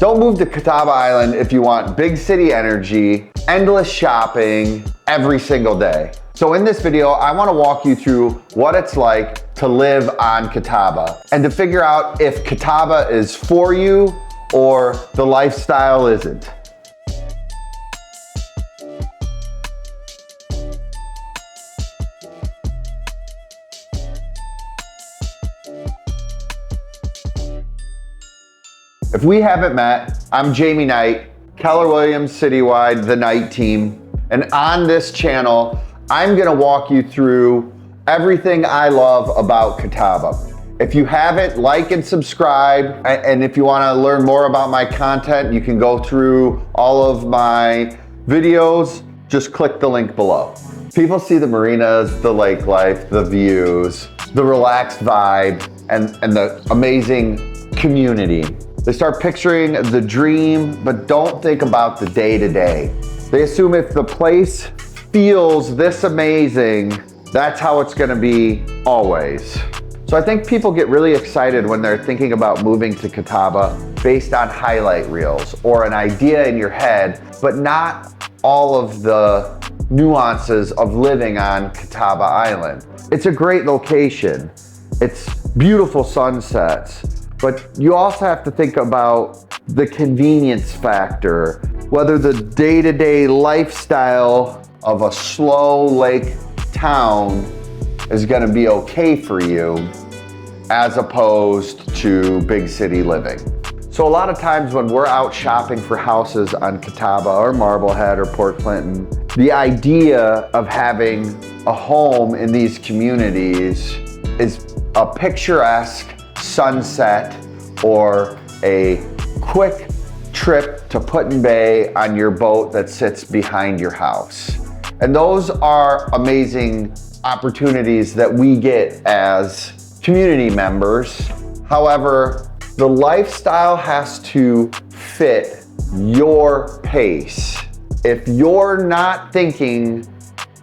Don't move to Catawba Island if you want big city energy, endless shopping every single day. So in this video, I want to walk you through what it's like to live on Catawba and to figure out if Catawba is for you or the lifestyle isn't. If we haven't met, I'm Jamie Knight, Keller Williams Citywide, the Knight team. And on this channel, I'm gonna walk you through everything I love about Catawba. If you haven't, like and subscribe. And if you wanna learn more about my content, you can go through all of my videos. Just click the link below. People see the marinas, the lake life, the views, the relaxed vibe, and the amazing community. They start picturing the dream, but don't think about the day-to-day. They assume if the place feels this amazing, that's how it's gonna be always. So I think people get really excited when they're thinking about moving to Catawba based on highlight reels or an idea in your head, but not all of the nuances of living on Catawba Island. It's a great location. It's beautiful sunsets. But you also have to think about the convenience factor, whether the day-to-day lifestyle of a slow lake town is gonna be okay for you as opposed to big city living. So a lot of times when we're out shopping for houses on Catawba or Marblehead or Port Clinton, the idea of having a home in these communities is a picturesque sunset or a quick trip to Put-in-Bay on your boat that sits behind your house. And those are amazing opportunities that we get as community members. However, the lifestyle has to fit your pace. If you're not thinking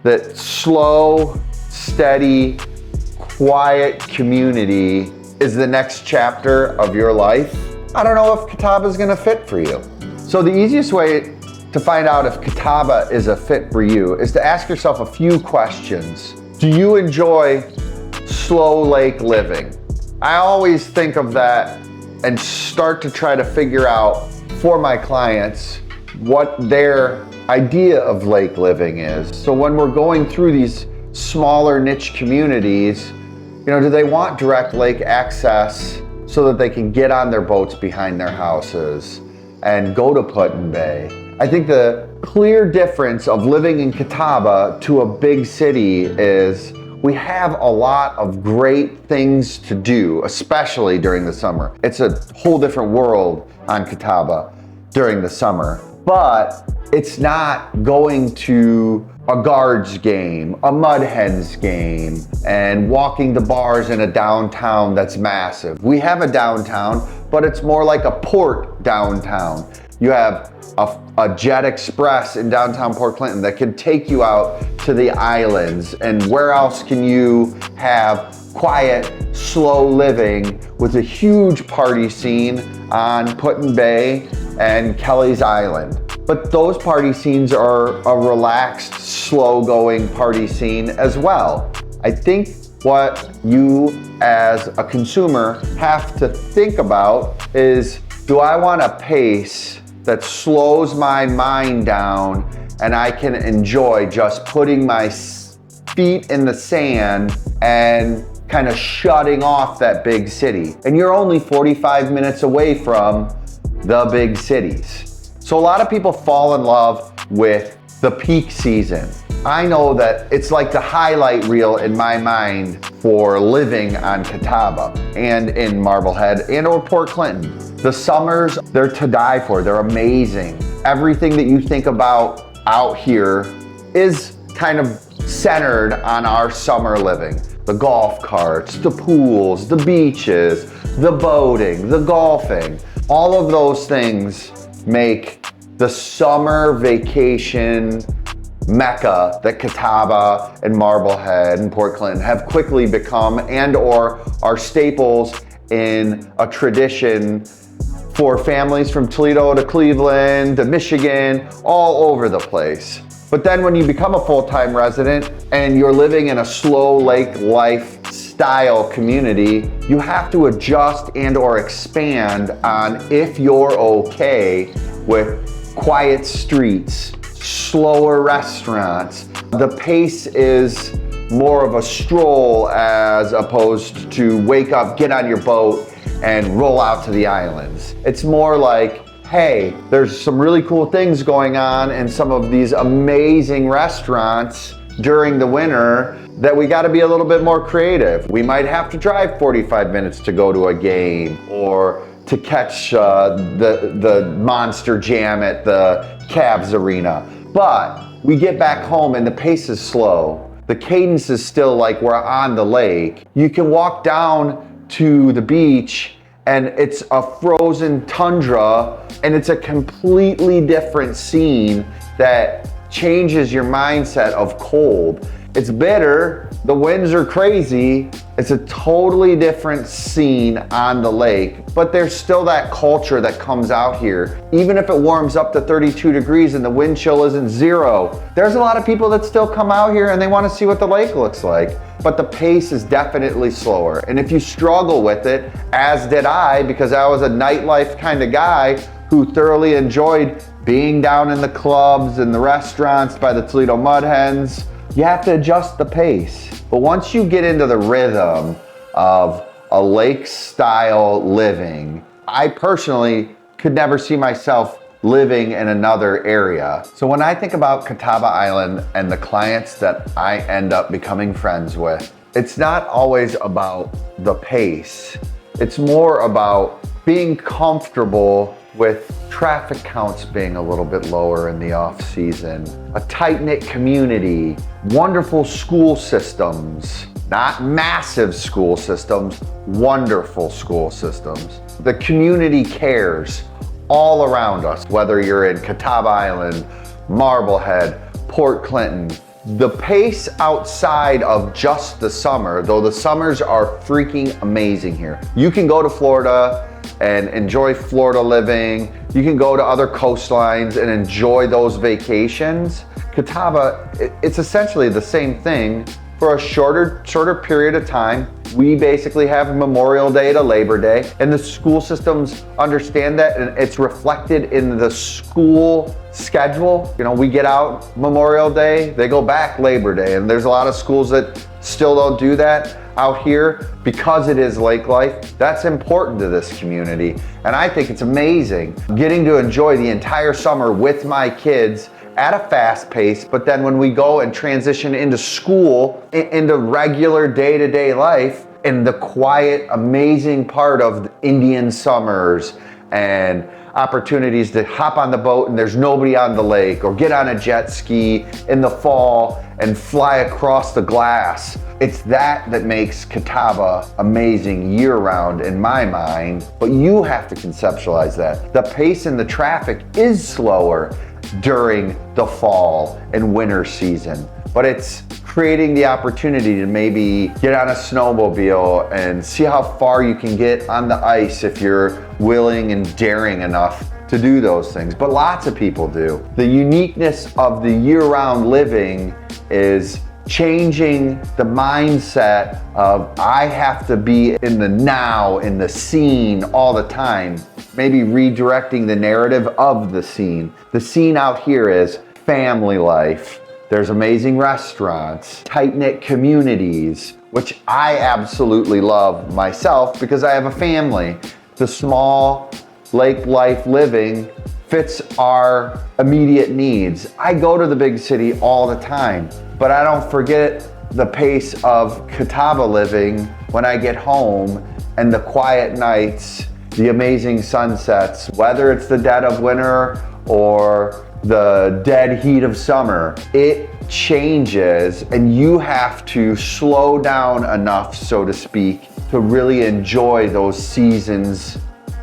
that slow, steady, quiet community is the next chapter of your life, I don't know if Catawba is gonna fit for you. So the easiest way to find out if Catawba is a fit for you is to ask yourself a few questions. Do you enjoy slow lake living? I always think of that and start to try to figure out for my clients what their idea of lake living is. So when we're going through these smaller niche communities, do they want direct lake access so that they can get on their boats behind their houses and go to Put-in-Bay? I think the clear difference of living in Catawba to a big city is we have a lot of great things to do, especially during the summer. It's a whole different world on Catawba during the summer, but it's not going to a Guards game, a Mud Hens game, and walking to bars in a downtown that's massive. We have a downtown, but it's more like a port downtown. You have a Jet Express in downtown Port Clinton that can take you out to the islands. And where else can you have quiet, slow living with a huge party scene on Put-in-Bay and Kelly's Island? But those party scenes are a relaxed, slow-going party scene as well. I think what you as a consumer have to think about is, do I want a pace that slows my mind down and I can enjoy just putting my feet in the sand and kind of shutting off that big city? And you're only 45 minutes away from the big cities. So a lot of people fall in love with the peak season. I know that it's like the highlight reel in my mind for living on Catawba and in Marblehead and or Port Clinton. The summers, they're to die for. They're amazing. Everything that you think about out here is kind of centered on our summer living. The golf carts, the pools, the beaches, the boating, the golfing. All of those things make the summer vacation mecca that Catawba and Marblehead and Port Clinton have quickly become and or are staples in a tradition for families from Toledo to Cleveland to Michigan, all over the place. But then when you become a full-time resident and you're living in a slow lake lifestyle community, you have to adjust and or expand on if you're okay with quiet streets, slower restaurants. The pace is more of a stroll as opposed to wake up, get on your boat, and roll out to the islands. It's more like, hey, there's some really cool things going on in some of these amazing restaurants during the winter that we gotta be a little bit more creative. We might have to drive 45 minutes to go to a game or to catch the Monster Jam at the Cavs Arena. But we get back home and the pace is slow. The cadence is still like we're on the lake. You can walk down to the beach and it's a frozen tundra and it's a completely different scene that changes your mindset of cold. It's bitter, the winds are crazy, it's a totally different scene on the lake, but there's still that culture that comes out here. Even if it warms up to 32 degrees and the wind chill isn't 0, there's a lot of people that still come out here and they want to see what the lake looks like. But the pace is definitely slower. And if you struggle with it, as did I, because I was a nightlife kind of guy who thoroughly enjoyed being down in the clubs and the restaurants by the Toledo Mud Hens, you have to adjust the pace. But once you get into the rhythm of a lake style living, I personally could never see myself living in another area. So when I think about Catawba Island and the clients that I end up becoming friends with, it's not always about the pace. It's more about being comfortable with traffic counts being a little bit lower in the off season, a tight-knit community, wonderful school systems, not massive school systems, wonderful school systems. The community cares all around us, whether you're in Catawba Island, Marblehead, Port Clinton. The pace outside of just the summer, though the summers are freaking amazing here. You can go to Florida and enjoy Florida living. You can go to other coastlines and enjoy those vacations. Catawba, it's essentially the same thing for a shorter period of time. We basically have Memorial Day to Labor Day, and the school systems understand that, and it's reflected in the school schedule. You know, we get out Memorial Day, they go back Labor Day, and there's a lot of schools that still don't do that out here because it is lake life. That's important to this community, and I think it's amazing getting to enjoy the entire summer with my kids at a fast pace, but then when we go and transition into school, into regular day-to-day life, in the quiet, amazing part of the Indian summers and opportunities to hop on the boat and there's nobody on the lake, or get on a jet ski in the fall and fly across the glass. It's that makes Catawba amazing year-round in my mind, but you have to conceptualize that. The pace and the traffic is slower during the fall and winter season, but it's creating the opportunity to maybe get on a snowmobile and see how far you can get on the ice if you're willing and daring enough to do those things. But lots of people do. The uniqueness of the year-round living is changing the mindset of I have to be in the now, in the scene all the time. Maybe redirecting the narrative of the scene. The scene out here is family life. There's amazing restaurants, tight-knit communities, which I absolutely love myself because I have a family. The small lake life living fits our immediate needs. I go to the big city all the time, but I don't forget the pace of Catawba living when I get home, and the quiet nights, the amazing sunsets, whether it's the dead of winter or the dead heat of summer. It changes, and you have to slow down enough, so to speak, to really enjoy those seasons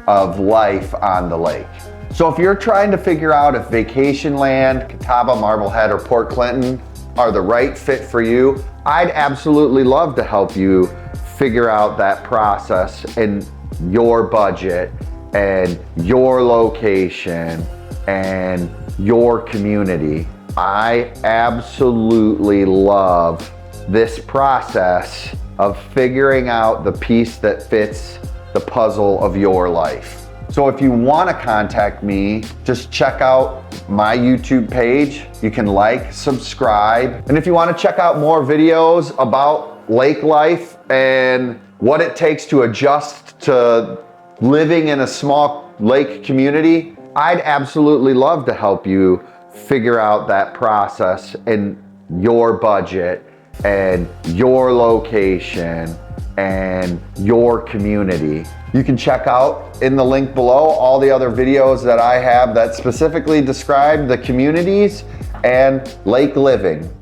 of life on the lake. So if you're trying to figure out if Vacationland, Catawba, Marblehead, or Port Clinton are the right fit for you, I'd absolutely love to help you figure out that process and your budget and your location and your community. I absolutely love this process of figuring out the piece that fits the puzzle of your life. So if you want to contact me, just check out my YouTube page. You can like, subscribe. And if you want to check out more videos about lake life and what it takes to adjust to living in a small lake community, I'd absolutely love to help you figure out that process in your budget and your location and your community. You can check out in the link below all the other videos that I have that specifically describe the communities and lake living.